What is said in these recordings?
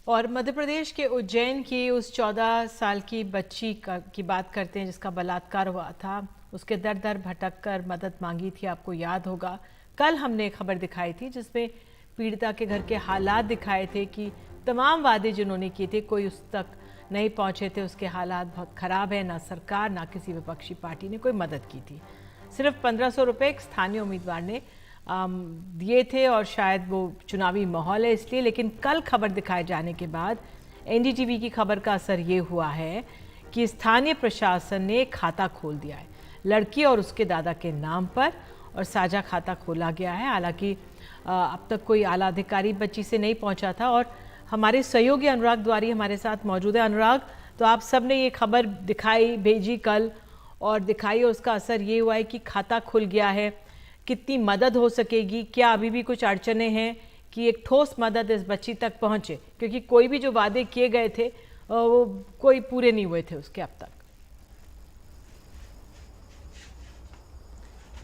और मध्य प्रदेश के उज्जैन की उस 14 साल की बच्ची की बात करते हैं जिसका बलात्कार हुआ था। उसके दर दर भटक कर मदद मांगी थी, आपको याद होगा। कल हमने खबर दिखाई थी जिसमें पीड़िता के घर के हालात दिखाए थे कि तमाम वादे जिन्होंने किए थे कोई उस तक नहीं पहुंचे थे। उसके हालात बहुत ख़राब है। ना सरकार ना किसी विपक्षी पार्टी ने कोई मदद की थी। सिर्फ 1500 रुपये एक स्थानीय उम्मीदवार ने दिए थे और शायद वो चुनावी माहौल है इसलिए। लेकिन कल खबर दिखाए जाने के बाद एनडीटीवी की खबर का असर ये हुआ है कि स्थानीय प्रशासन ने खाता खोल दिया है लड़की और उसके दादा के नाम पर, और साझा खाता खोला गया है। हालांकि अब तक कोई आला अधिकारी बच्ची से नहीं पहुंचा था और हमारे सहयोगी अनुराग द्वारी हमारे साथ मौजूद है। अनुराग, तो आप सब ने ये खबर दिखाई, भेजी कल और दिखाई, और उसका असर ये हुआ है कि खाता खुल गया है। कितनी मदद हो सकेगी? क्या अभी भी कुछ अड़चने हैं कि एक ठोस मदद इस बच्ची तक पहुंचे? क्योंकि कोई भी जो वादे किए गए थे वो कोई पूरे नहीं हुए थे उसके अब तक।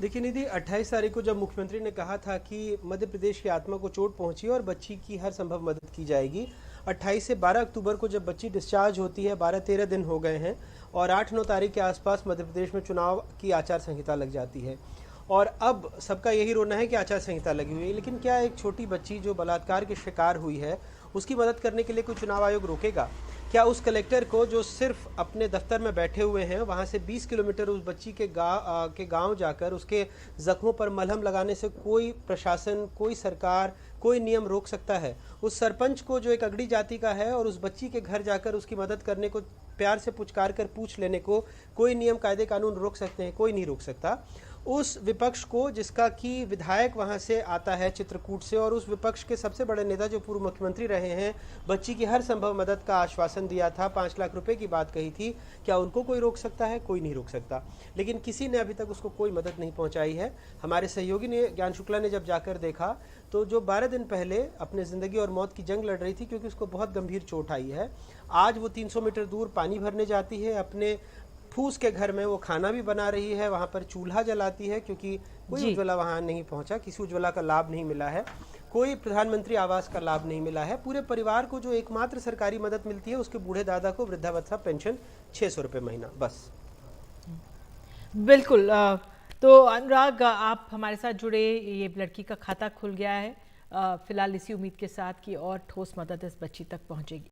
देखिए निधि, 28 तारीख को जब मुख्यमंत्री ने कहा था कि मध्य प्रदेश की आत्मा को चोट पहुंची और बच्ची की हर संभव मदद की जाएगी, 28 से 12 अक्टूबर को जब बच्ची डिस्चार्ज होती है, 12-13 दिन हो गए हैं और 8-9 तारीख के आसपास मध्य प्रदेश में चुनाव की आचार संहिता लग जाती है। और अब सबका यही रोना है कि आचार संहिता लगी हुई है, लेकिन क्या एक छोटी बच्ची जो बलात्कार की शिकार हुई है उसकी मदद करने के लिए कोई चुनाव आयोग रोकेगा? क्या उस कलेक्टर को जो सिर्फ अपने दफ्तर में बैठे हुए हैं वहां से 20 किलोमीटर उस बच्ची के गांव जाकर उसके जख्मों पर मलहम लगाने से कोई प्रशासन, कोई सरकार, कोई नियम रोक सकता है? उस सरपंच को जो एक अगड़ी जाति का है और उस बच्ची के घर जाकर उसकी मदद करने को, प्यार से पुचकार कर पूछ लेने को कोई नियम कायदे कानून रोक सकते हैं? कोई नहीं रोक सकता। उस विपक्ष को जिसका कि विधायक वहां से आता है चित्रकूट से, और उस विपक्ष के सबसे बड़े नेता जो पूर्व मुख्यमंत्री रहे हैं, बच्ची की हर संभव मदद का आश्वासन दिया था, 5 लाख रुपए की बात कही थी, क्या उनको कोई रोक सकता है? कोई नहीं रोक सकता। लेकिन किसी ने अभी तक उसको कोई मदद नहीं पहुंचाई है। हमारे सहयोगी ने, ज्ञान शुक्ला ने जब जाकर देखा तो जो 12 दिन पहले अपने जिंदगी और मौत की जंग लड़ रही थी क्योंकि उसको बहुत गंभीर चोट आई है, आज वो 300 मीटर दूर पानी भरने जाती है। अपने फूस के घर में वो खाना भी बना रही है, वहां पर चूल्हा जलाती है क्योंकि कोई उज्ज्वला वहां नहीं पहुंचा, किसी उज्ज्वला का लाभ नहीं मिला है, कोई प्रधानमंत्री आवास का लाभ नहीं मिला है। पूरे परिवार को जो एकमात्र सरकारी मदद मिलती है उसके बूढ़े दादा को वृद्धावस्था पेंशन 600 रुपये महीना, बस। बिल्कुल। तो अनुराग, आप हमारे साथ जुड़े। ये लड़की का खाता खुल गया है फिलहाल, इसी उम्मीद के साथ कि और ठोस मदद इस बच्ची तक पहुंचेगी।